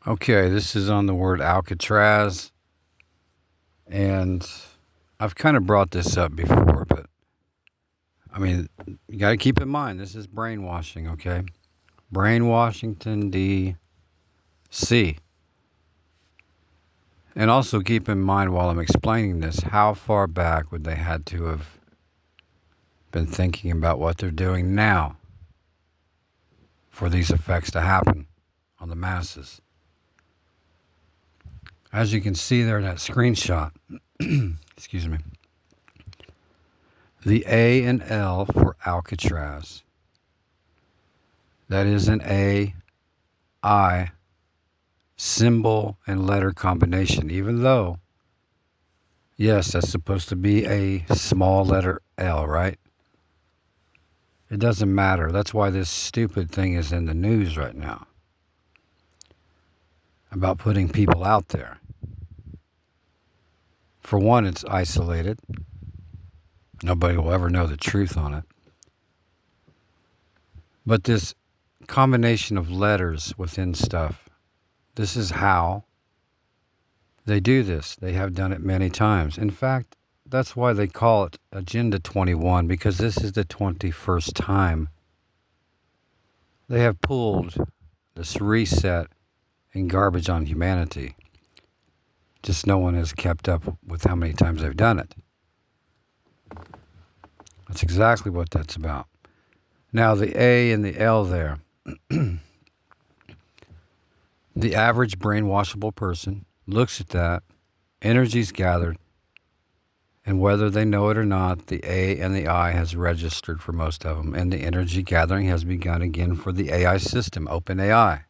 Okay, this is on the word Alcatraz, and I've kind of brought this up before, but I mean, you got to keep in mind this is brainwashing, okay? Brainwashington, D.C. And also keep in mind while I'm explaining this, how far back would they had to have been thinking about what they're doing now for these effects to happen on the masses? As you can see there in that screenshot, excuse me, the A and L for Alcatraz. That is an A-I symbol and letter combination, even though, yes, that's supposed to be a small letter L, right? It doesn't matter. That's why this stupid thing is in the news right now about putting people out there. For one, it's isolated. Nobody will ever know the truth on it. But this combination of letters within stuff, this is how they do this. They have done it many times. In fact, that's why they call it Agenda 21, because this is the 21st time they have pulled this reset and garbage on humanity. Just no one has kept up with how many times they've done it. That's exactly what that's about. Now, the A and the L there. The average brainwashable person looks at that, energy's gathered, and whether they know it or not, the A and the I has registered for most of them, and the energy gathering has begun again for the AI system, OpenAI.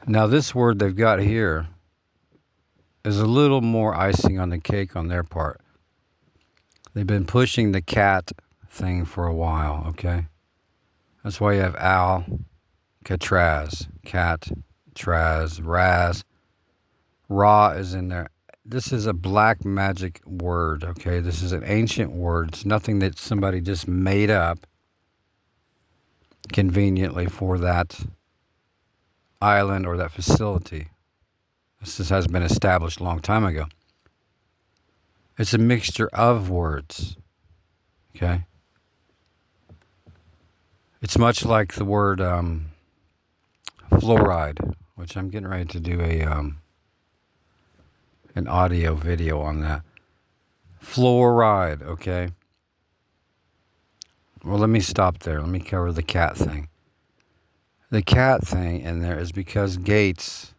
Now, this word they've got here is a little more icing on the cake on their part. They've been pushing the CAT thing for a while, okay? That's why you have CAT RAZ. Ra is in there. This is a black magic word, okay? This is an ancient word. It's nothing that somebody just made up conveniently for that island or that facility. This has been established a long time ago. It's a mixture of words, okay? It's much like the word fluoride, which I'm getting ready to do an audio video on that. Fluoride, okay? Well, let me stop there. Let me cover the cat thing. The cat thing in there is because Gates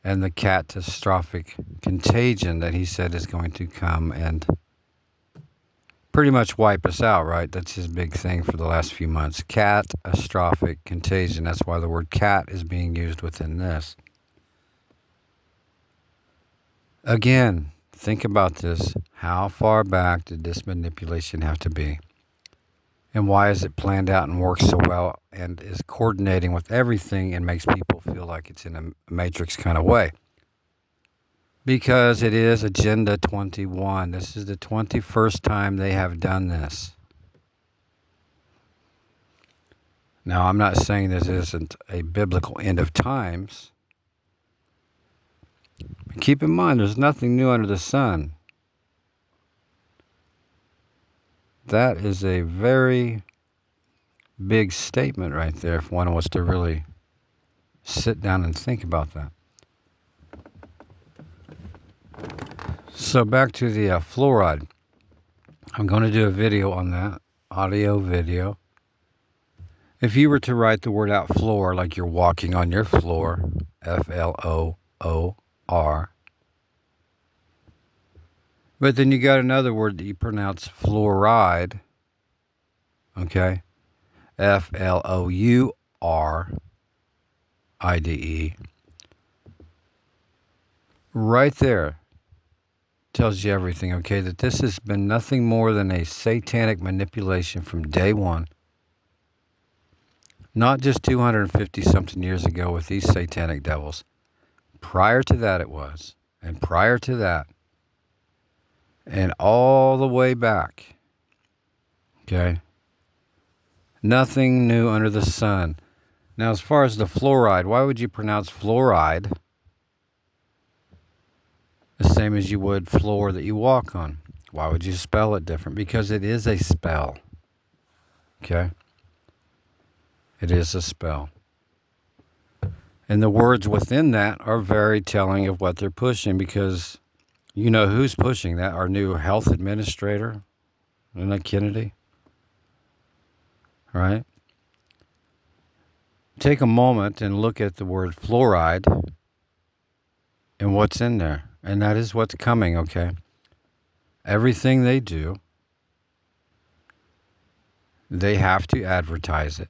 and the catastrophic contagion that he said is going to come and pretty much wipe us out, right? That's his big thing for the last few months. Catastrophic contagion. That's why the word cat is being used within this. Again, think about this. How far back did this manipulation have to be? And why is it planned out and works so well and is coordinating with everything and makes people feel like it's in a matrix kind of way? Because it is Agenda 21. This is the 21st time they have done this. Now, I'm not saying this isn't a biblical end of times. But keep in mind, there's nothing new under the sun. That is a very big statement right there if one was to really sit down and think about that. So back to the fluoride. I'm going to do a video on that, audio video. If you were to write the word out floor like you're walking on your floor, Floor, but then you got another word that you pronounce fluoride, okay, Flouride. Right there tells you everything, okay, that this has been nothing more than a satanic manipulation from day one. Not just 250-something years ago with these satanic devils. Prior to that it was, and prior to that, and all the way back, okay? Nothing new under the sun. Now, as far as the fluoride, why would you pronounce fluoride the same as you would floor that you walk on? Why would you spell it different? Because it is a spell. Okay? It is a spell. And the words within that are very telling of what they're pushing, because you know who's pushing that? Our new health administrator, Linda Kennedy. Right? Take a moment and look at the word fluoride and what's in there. And that is what's coming, okay? Everything they do, they have to advertise it.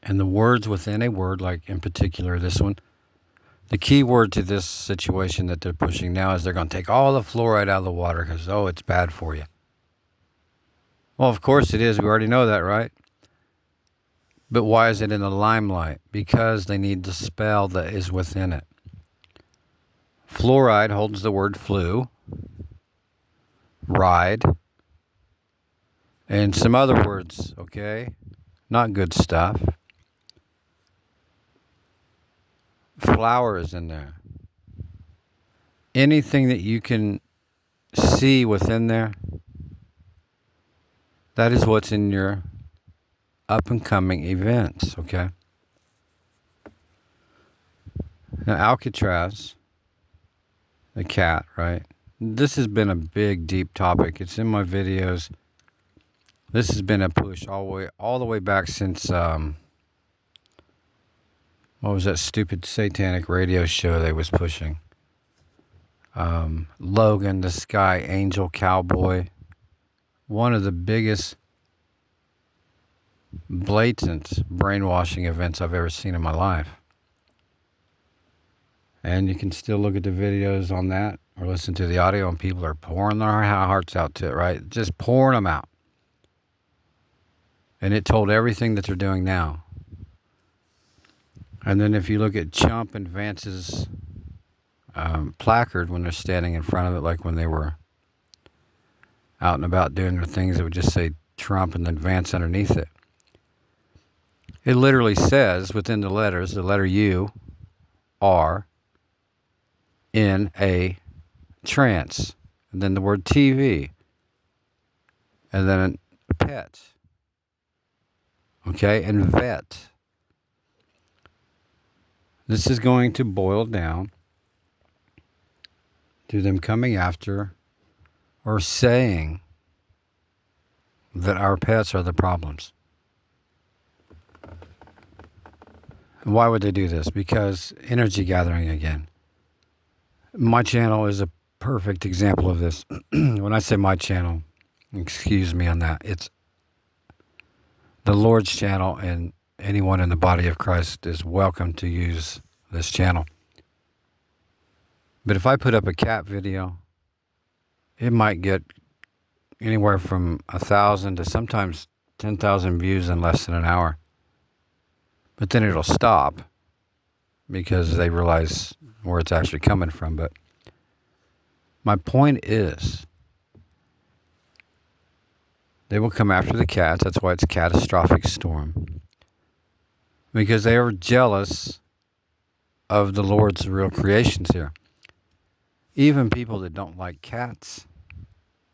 And the words within a word, like in particular this one, the key word to this situation that they're pushing now is they're going to take all the fluoride out of the water because, oh, it's bad for you. Well, of course it is. We already know that, right? But why is it in the limelight? Because they need the spell that is within it. Fluoride holds the word flu, ride, and some other words, okay? Not good stuff. Flower is in there. Anything that you can see within there, that is what's in your up and coming events, okay? Now, Alcatraz, the cat, right? This has been a big, deep topic. It's in my videos. This has been a push all the way back since, what was that stupid satanic radio show they was pushing? Logan, the Sky Angel Cowboy. One of the biggest blatant brainwashing events I've ever seen in my life. And you can still look at the videos on that or listen to the audio, and people are pouring their hearts out to it, right? Just pouring them out. And it told everything that they're doing now. And then if you look at Chump and Vance's placard when they're standing in front of it, like when they were out and about doing their things, it would just say Trump and then Vance underneath it. It literally says within the letters, the letter U, R, in a trance, and then the word TV, and then pet, okay, and vet. This is going to boil down to them coming after or saying that our pets are the problems. Why would they do this? Because energy gathering again. My channel is a perfect example of this. When I say my channel, excuse me on that, it's the Lord's channel, and anyone in the body of Christ is welcome to use this channel. But if I put up a cat video, it might get anywhere from 1,000 to sometimes 10,000 views in less than an hour. But then it'll stop because they realize where it's actually coming from. But my point is, they will come after the cats. That's why it's a catastrophic storm. Because they are jealous of the Lord's real creations here. Even people that don't like cats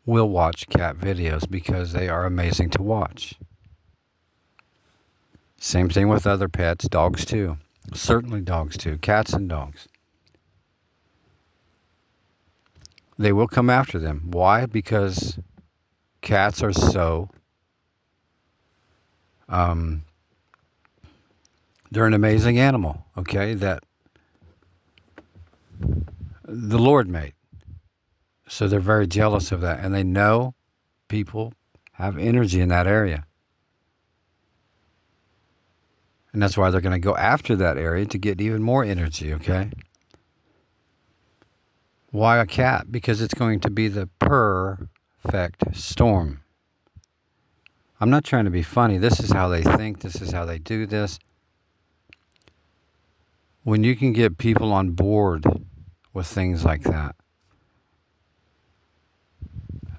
will watch cat videos because they are amazing to watch. Same thing with other pets, dogs too. Certainly dogs too, cats and dogs. They will come after them. Why? Because cats are so, they're an amazing animal, okay, that the Lord made. So they're very jealous of that. And they know people have energy in that area. And that's why they're going to go after that area to get even more energy, okay? Why a cat? Because it's going to be the perfect storm. I'm not trying to be funny. This is how they think. This is how they do this. When you can get people on board with things like that,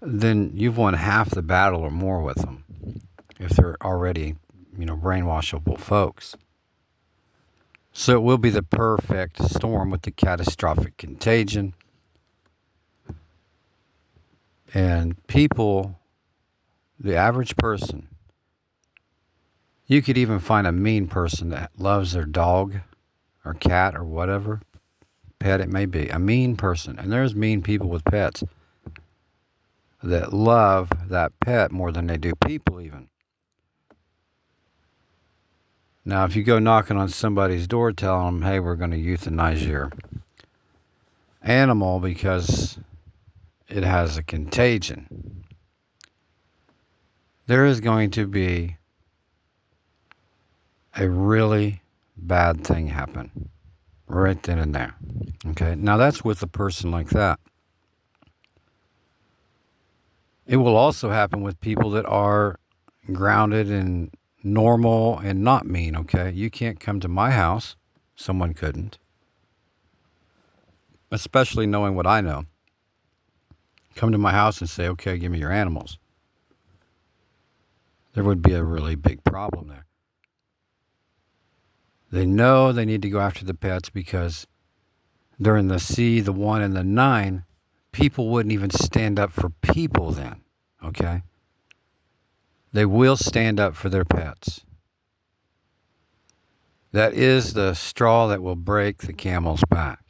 then you've won half the battle or more with them if they're already brainwashable folks. So it will be the perfect storm with the catastrophic contagion. And people, the average person, you could even find a mean person that loves their dog or cat or whatever pet it may be. A mean person. And there's mean people with pets that love that pet more than they do people even. Now, if you go knocking on somebody's door telling them, hey, we're going to euthanize your animal because it has a contagion, there is going to be a really bad thing happen right then and there. Okay, now that's with a person like that. It will also happen with people that are grounded and normal and not mean, okay? You can't come to my house. Someone couldn't. Especially knowing what I know. Come to my house and say, okay, give me your animals. There would be a really big problem there. They know they need to go after the pets because during the C, the 1, and the 9, people wouldn't even stand up for people then, okay? They will stand up for their pets. That is the straw that will break the camel's back.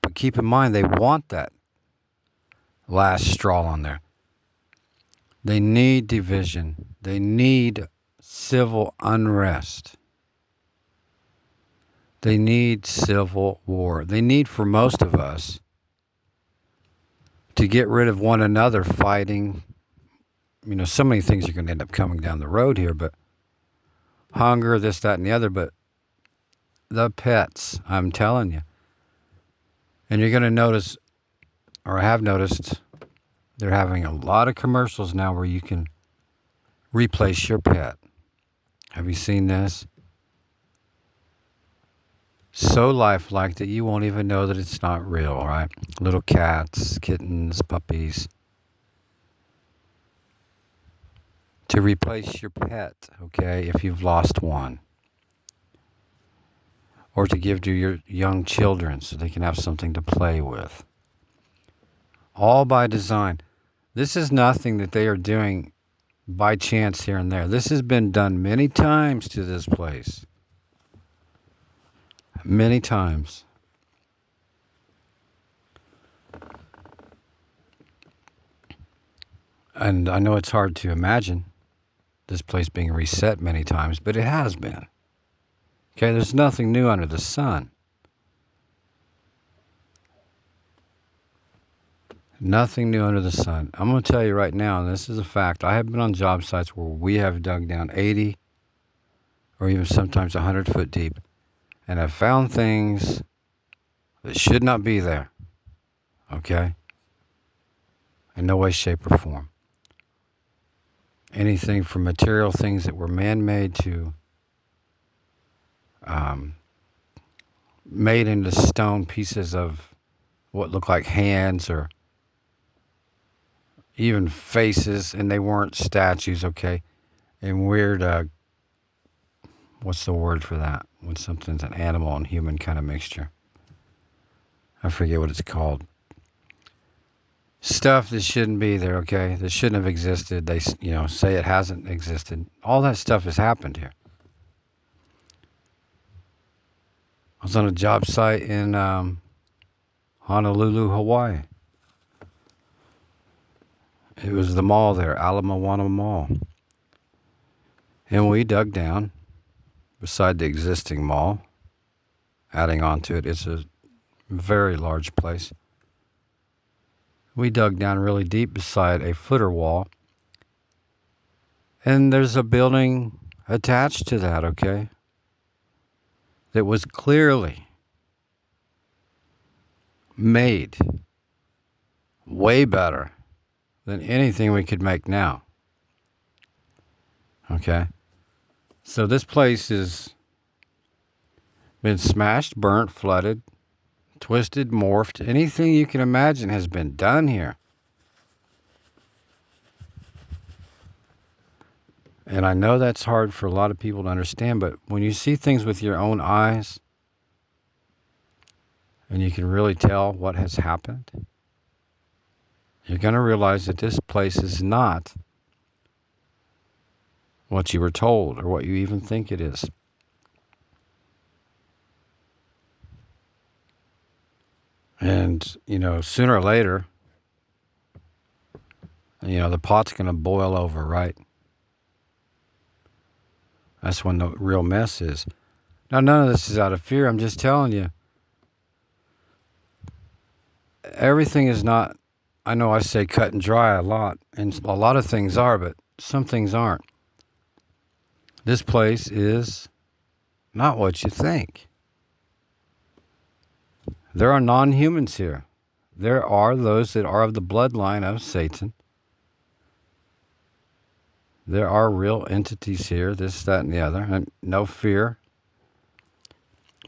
But keep in mind, they want that last straw on there. They need division. They need civil unrest. They need civil war. They need, for most of us, to get rid of one another fighting. So many things are going to end up coming down the road here, but hunger, this, that, and the other, but the pets, I'm telling you. And you're going to notice, or I have noticed, they're having a lot of commercials now where you can replace your pet. Have you seen this? So lifelike that you won't even know that it's not real, right? Little cats, kittens, puppies. To replace your pet, okay, if you've lost one. Or to give to your young children so they can have something to play with. All by design. This is nothing that they are doing by chance here and there. This has been done many times to this place. Many times. And I know it's hard to imagine this place being reset many times, but it has been. Okay, there's nothing new under the sun. Nothing new under the sun. I'm going to tell you right now, and this is a fact, I have been on job sites where we have dug down 80 or even sometimes 100 foot deep and have found things that should not be there. Okay? In no way, shape, or form. Anything from material things that were man-made to made into stone pieces of what looked like hands or even faces, and they weren't statues, okay? And weird, what's the word for that? When something's an animal and human kind of mixture. I forget what it's called. Stuff that shouldn't be there, okay? That shouldn't have existed. They, say it hasn't existed. All that stuff has happened here. I was on a job site in Honolulu, Hawaii. It was the mall there, Ala Moana Mall. And we dug down beside the existing mall, adding on to it. It's a very large place. We dug down really deep beside a footer wall. And there's a building attached to that, okay? That was clearly made way better than anything we could make now. Okay? So this place has been smashed, burnt, flooded, twisted, morphed. Anything you can imagine has been done here. And I know that's hard for a lot of people to understand, but when you see things with your own eyes and you can really tell what has happened, you're going to realize that this place is not what you were told or what you even think it is. And, sooner or later, the pot's going to boil over, right? That's when the real mess is. Now, none of this is out of fear. I'm just telling you. Everything is not, I know I say cut and dry a lot, and a lot of things are, but some things aren't. This place is not what you think. There are non-humans here. There are those that are of the bloodline of Satan. There are real entities here, this, that, and the other, and no fear.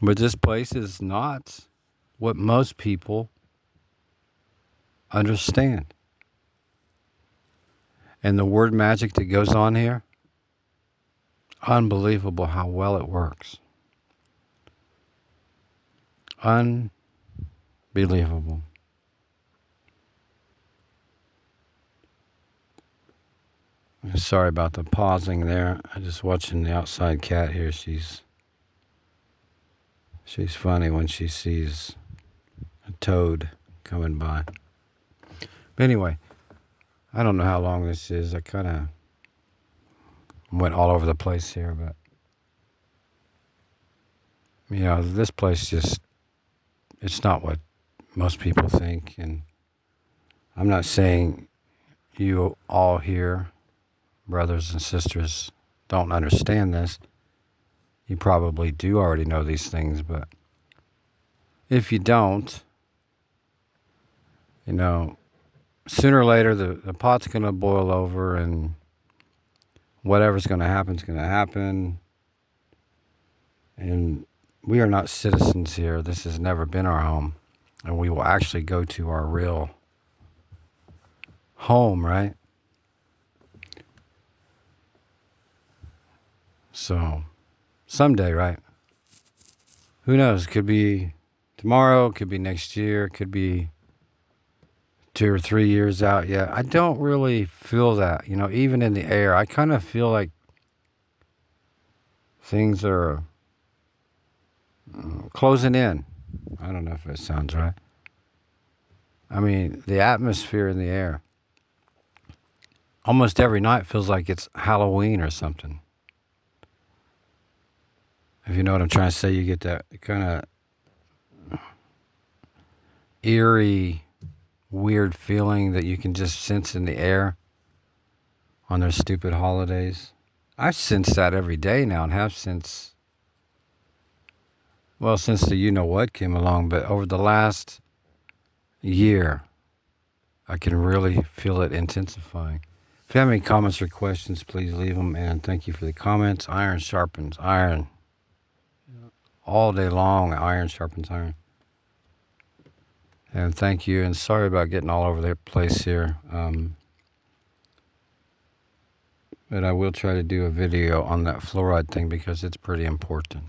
But this place is not what most people understand. And the word magic that goes on here, unbelievable how well it works. Unbelievable. Sorry about the pausing there. I'm just watching the outside cat here. She's funny when she sees a toad coming by. But anyway, I don't know how long this is. I kind of went all over the place here, but this place just, it's not what most people think. And I'm not saying you all here, brothers and sisters, don't understand this. You probably do already know these things, but if you don't, sooner or later the pot's going to boil over, and whatever's going to happen is going to happen. And we are not citizens here. This has never been our home. And we will actually go to our real home, right? So, someday, right? Who knows? Could be tomorrow, could be next year, could be 2 or 3 years out yet. I don't really feel that, even in the air. I kind of feel like things are closing in. I don't know if that sounds right. I mean, the atmosphere in the air. Almost every night feels like it's Halloween or something. If you know what I'm trying to say, you get that kind of eerie, weird feeling that you can just sense in the air on their stupid holidays. I sense that every day now and have since the you-know-what came along. But over the last year, I can really feel it intensifying. If you have any comments or questions, please leave them. And thank you for the comments. Iron sharpens iron. All day long, iron sharpens iron. And thank you. And sorry about getting all over the place here. But I will try to do a video on that fluoride thing because it's pretty important.